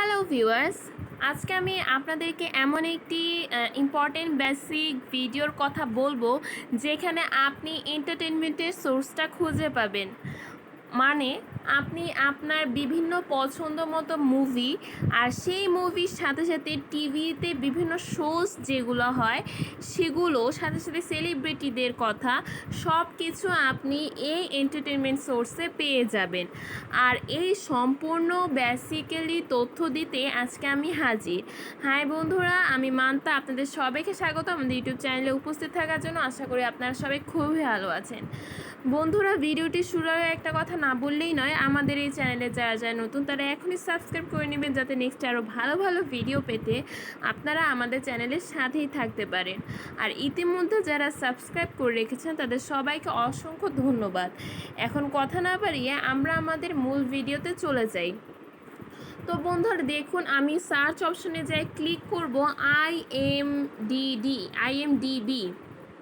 Hello viewers, আজকে আমি আপনাদেরকে এমন একটি ইম্পর্টেন্ট বেসিক ভিডিওর কথা বলবো যেখানে আপনি এন্টারটেনমেন্টের সোর্সটা খুঁজে পাবেন। মানে আপনি আপনার বিভিন্ন পছন্দ মতো মুভি আর সেই মুভির সাথে সাথে টিভিতে বিভিন্ন শোজ যেগুলো হয় সেগুলো সাথে সাথে সেলিব্রিটিদের কথা সব কিছু আপনি এই এন্টারটেনমেন্ট সোর্সে পেয়ে যাবেন। আর এই সম্পূর্ণ বেসিক্যালি তথ্য দিতে আজকে আমি হাজির। হাই বন্ধুরা, আমি মান্তা, আপনাদের সবাইকে স্বাগত আমাদের ইউটিউব চ্যানেলে উপস্থিত থাকার জন্য। আশা করি আপনারা সবাই খুবই ভালো আছেন। বন্ধুরা, ভিডিওটি শুরুর একটা কথা না বললেই নয়, আমাদের এই চ্যানেলে যারা যারা নতুন তারা এখনই সাবস্ক্রাইব করে নেবেন যাতে নেক্সট আরও ভালো ভালো ভিডিও পেতে আপনারা আমাদের চ্যানেলের সাথেই থাকতে পারেন। আর ইতিমধ্যে যারা সাবস্ক্রাইব করে রেখেছেন তাদের সবাইকে অসংখ্য ধন্যবাদ। এখন কথা না বাড়িয়ে আমরা আমাদের মূল ভিডিওতে চলে যাই। তো বন্ধুরা দেখুন, আমি সার্চ অপশনে যাই, ক্লিক করব IMDb,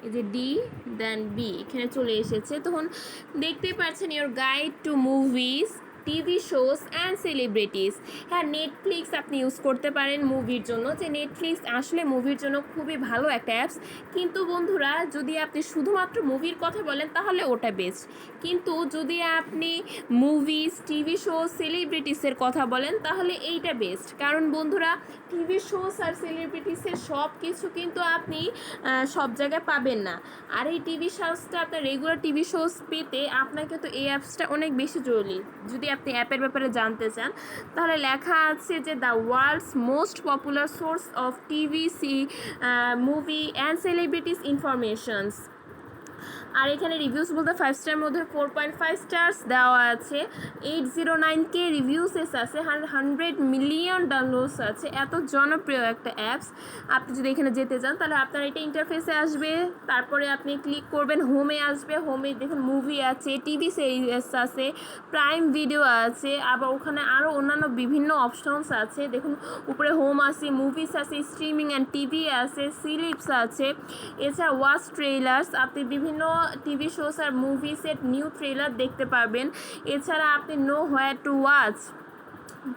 এই যে ডি দেন বি, এখানে চলে এসেছে। তখন দেখতেই পাচ্ছেন your guide to movies, TV shows and celebrities. হ্যাঁ, নেটফ্লিক্স আপনি ইউজ করতে পারেন মুভির জন্য, যে নেটফ্লিক্স আসলে মুভির জন্য খুবই ভালো একটা অ্যাপস। কিন্তু বন্ধুরা, যদি আপনি শুধুমাত্র মুভির কথা বলেন তাহলে ওটা বেস্ট, কিন্তু যদি আপনি মুভিজ, টিভি শো, সেলিব্রিটিসের কথা বলেন তাহলে এইটা বেস্ট। কারণ বন্ধুরা, টিভি শোজ আর সেলিব্রিটিসের সব কিছু কিন্তু আপনি সব জায়গায় পাবেন না। আর এই টিভি শোজটা, আপনার রেগুলার টিভি শোজ পেতে আপনার কিন্তু এই অ্যাপসটা অনেক বেশি জরুরি। যদি আপনি অ্যাপের ব্যাপারে জানতে চান তাহলে লেখা আছে যে the world's most popular source of TV, movie and celebrities informations. আর এখানে রিভিউস বলতে 5 স্টারের মধ্যে 4.5 স্টার্স দেওয়া আছে, 809K রিভিউসেস আছে, 100 মিলিয়ন ডাউনলোডস আছে। এত জনপ্রিয় একটা অ্যাপস। আপনি যদি এখানে যেতে চান তাহলে আপনার এটা ইন্টারফেসে আসবে, তারপরে আপনি ক্লিক করবেন, হোমে আসবে। হোমে দেখুন মুভি আছে, টিভি সিরিজ আছে, প্রাইম ভিডিও আছে, আবার ওখানে আরও অন্যান্য বিভিন্ন অপশনস আছে। দেখুন উপরে হোম আছে, মুভিস আছে, স্ট্রিমিং অ্যান্ড টিভি আছে, সিলিপস আছে, এছাড়া ওয়াচ ট্রেলার্স, আপনি বিভিন্ন টিভি শোস আর মুভিসের নিউ ট্রেলার দেখতে পারবেন। এছাড়া আপনি নো হোয়ার টু ওয়াচ,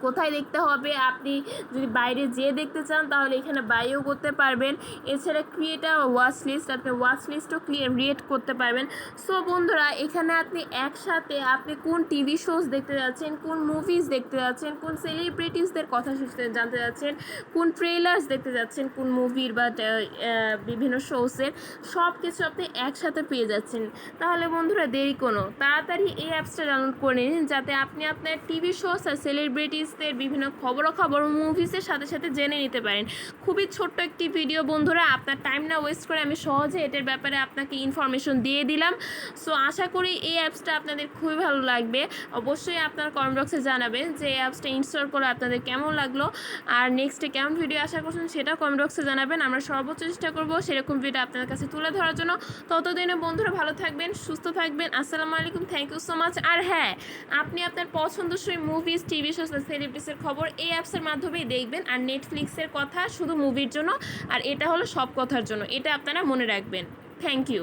কোথায় দেখতে হবে, আপনি যদি বাইরে যেয়ে দেখতে চান তাহলে এখানে বাইরেও করতে পারবেন। এছাড়া ক্রিয়েটার ওয়াচ লিস্ট, আপনি ওয়াচ লিস্টও ক্রিয়েট করতে পারবেন। সো বন্ধুরা, এখানে আপনি একসাথে আপনি কোন টিভি শোজ দেখতে যাচ্ছেন, কোন মুভিজ দেখতে যাচ্ছেন, কোন সেলিব্রিটিসদের কথা জানতে যাচ্ছেন, কোন ট্রেলার্স দেখতে যাচ্ছেন, কোন মুভির বা বিভিন্ন শোসের, সব কিছু আপনি একসাথে পেয়ে যাচ্ছেন। তাহলে বন্ধুরা দেরি কোনো, তাড়াতাড়ি এই অ্যাপসটা ডাউনলোড করে নিন যাতে আপনি আপনার টিভি শোস আর সেলিব্রিটিসদের বিভিন্ন খবর মুভিসের সাথে সাথে জেনে নিতে পারেন। খুবই ছোট্ট একটি ভিডিও বন্ধুরা, আপনার টাইম না ওয়েস্ট করে আমি সহজে এটার ব্যাপারে আপনাকে ইনফরমেশন দিয়ে দিলাম। সো আশা করি এই অ্যাপসটা আপনাদের খুবই ভালো লাগবে। অবশ্যই আপনার কমেন্ট বক্সে জানাবেন যে এই অ্যাপসটা ইনস্টল করে আপনাদের কেমন লাগলো, আর নেক্সটে কেমন ভিডিও আশা করছেন সেটাও কমেন্ট বক্সে জানাবেন। আমরা সর্বোচ্চ চেষ্টা করবো সেরকম ভিডিও আপনাদের কাছে তুলে ধরার জন্য। ততদিনে বন্ধুরা ভালো থাকবেন, সুস্থ থাকবেন। আসসালামু আলাইকুম, থ্যাংক ইউ সো মাচ। আর হ্যাঁ, আপনি আপনার পছন্দসই মুভিজ, টিভি শো, সেলিব্রিটিসের খবর এই অ্যাপসের মাধ্যমেই দেখবেন। আর নেটফ্লিক্সের কথা শুধু মুভির জন্য, আর এটা হলো সব কথার জন্য, এটা আপনারা মনে রাখবেন। Thank you.